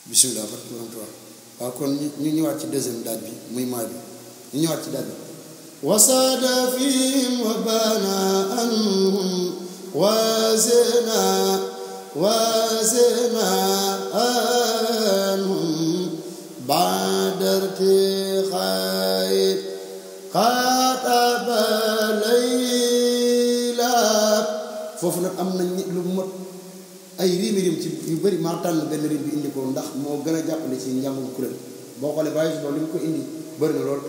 bisimilah barkatulah waaw kon ñu ñëwaat ci deuxième date bi muy maa bi ñu ñëwaat ci date bi wasaada fihim wa baana anhum wazina anhum baadarti xayr xaataba layla foofu nag am nañ lu mot ay rim ci yu bëri maa tànn benn rim bi indi ko ndax moo gën a jàppale ci njàngum kuréel boo xoolee bàyyi si loolu li mu ko indi bëri na lool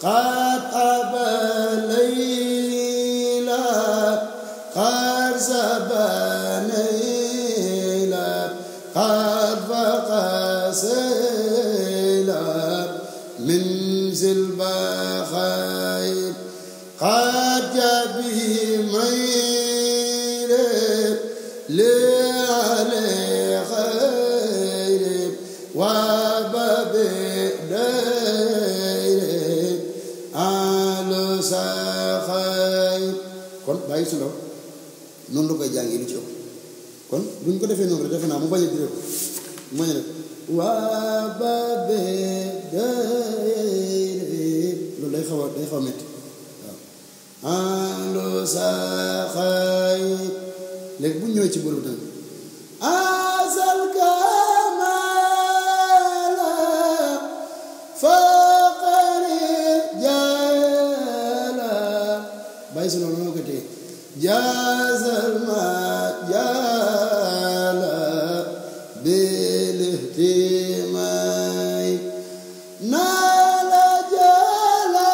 xaat aba layla xaar sabanayla xaat faqasayla min zilbaxayr xaat jabi mayre kon bàyyi su ndaw noonu la koy jàngee lu ci ëpp kon bu ñu ko defee noonu rek defe naa mu bañ a diré ko mu bañ a def waa ba loolu day xaw a métti waaw alo sa xay léegi bu ñu ñëwee ci bërëb tamit asal kamala faqari jala bàyyi si noonu noo ko téye jaazal ma jala bil ihtimay nala jalala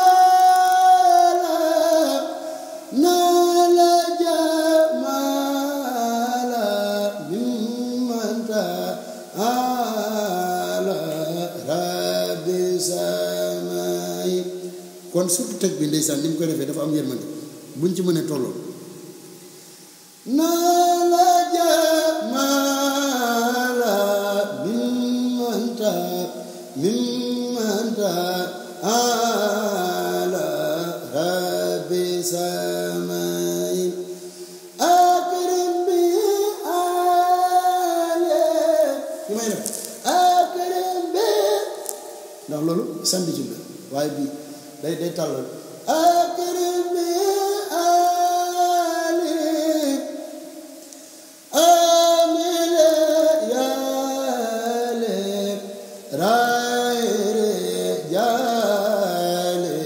nala jamala mimman ta'ala rabbi samay kon surtout teg bi ndeysaan ni mu koy defee dafa am yërmande buñ ci mënee tolloo nala jamala mimman ta'ala rabbi samay akrim bi ale ki may def akrim bi ndax loolu sandi ci la waaye bii day tàllal akrim bi ali amile yale rayre jale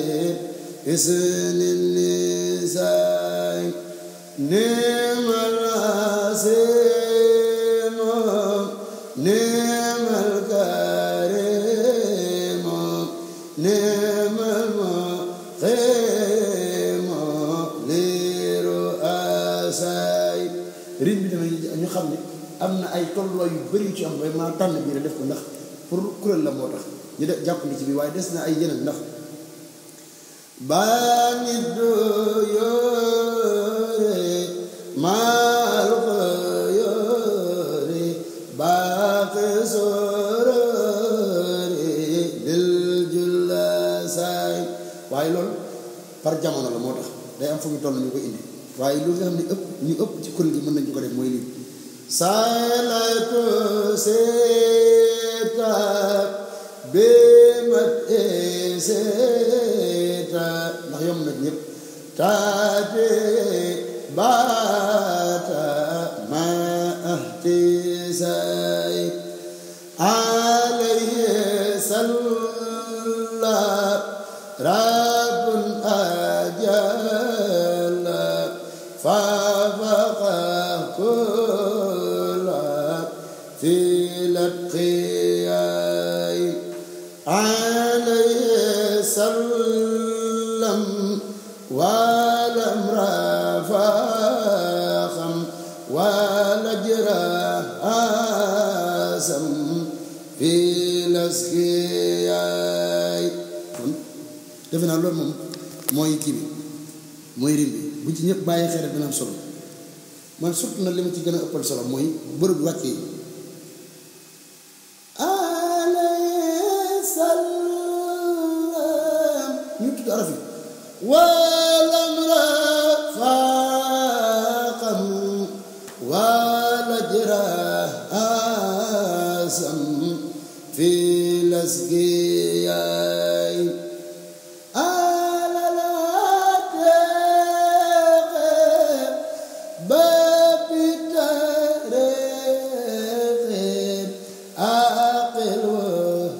isnil lisay nimal asimo nimal karimo nimal muqimo liru asay rim bi damay ñu xam ne am na ay tolluwaay yu bëri yu ci am waaye maa tànn bii rek def ko ndax pour kuréel la moo tax ñu def jàppandi ci bi waaye des na ay yeneen ndax baa nit do yoore maal ko yoore baaxe soorore dil julla saay waaye loolu par jamono la moo tax day am fu ñu toll ñu ko indi waaye lu nga xam ne ñu ëpp ci kuréel gi mën nañu ko def mooy lii saylato seeta bémat seeta ndax yomb nag ñëpp taate baata ma ahtisay alayhi salla rabbun ajalla fafaqa kula fi latqiyay alayhi sallam walam rafaxam wala jirasam fi laskiyay kon defe naa loolu moom mooy kii bi mooy rim bi bu ci ñëpp bàyyi xel dina am solo man surtout na li ma ci gën a ëppal solo mooy bërëb wàcce yi alayhi salaam ñu tudd araf yi walam rafaqam wala jirasam في الأسقياء على الأتاق باب التاريخ عاقل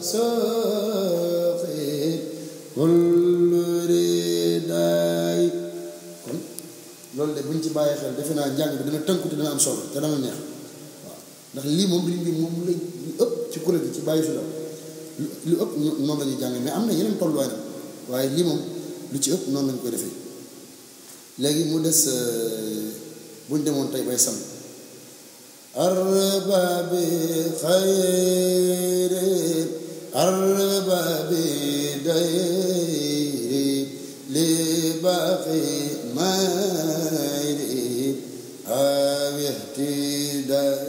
وسوق كل رداء. kon loolu de buñ ci bàyyi xel defe naa njàng bi dana tënku te dana am solo te dana neex waaw ndax lii moom li moom la lu ëpp ci kuréel gi ci bàyyi su la lu ëpp noonu la ñuy jàng mais am na yeneen tolluwaay nag waaye lii moom lu ci ëpp noonu lañ koy defee. léegi mu des buñ demoon tey bay sam arbabi xayri arbabi dayri li baqi mayri aw ihtidai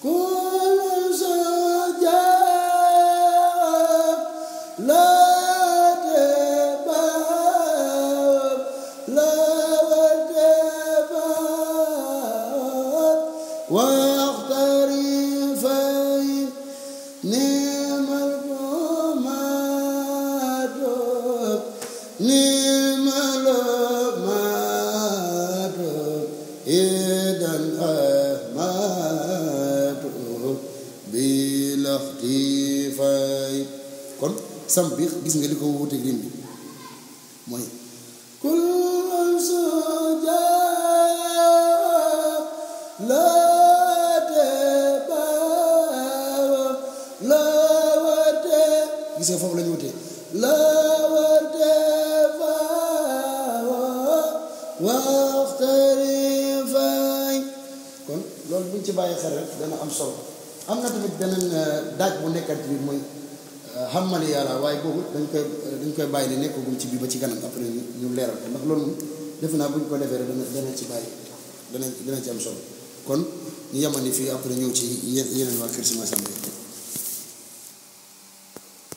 kul saja la tebab la tebab waqtari fay ni'mal madu ni'mal madu idan ahmadu bilaxtifay. kon sam bi gis nga li ko wuuteeg rim bi mooy kul suja la tebab la wate gis nga foofu la ñu wutee la wate waxtari fay. kon loolu buñ ci bàyyi xel rek dana am solo. am na tamit beneen daaj bu nekkat bi mooy xamali yàlla waaye boobu dañ koy bàyyi li nekkagum ci bii ba ci kanam après ñu leeral ko ndax loolu moom defe naa buñ ko defee rek dana ci bàyyi dana ci am solo. kon ñu yemani fii après ñëw ci yeneen waa Kër Sima Samba.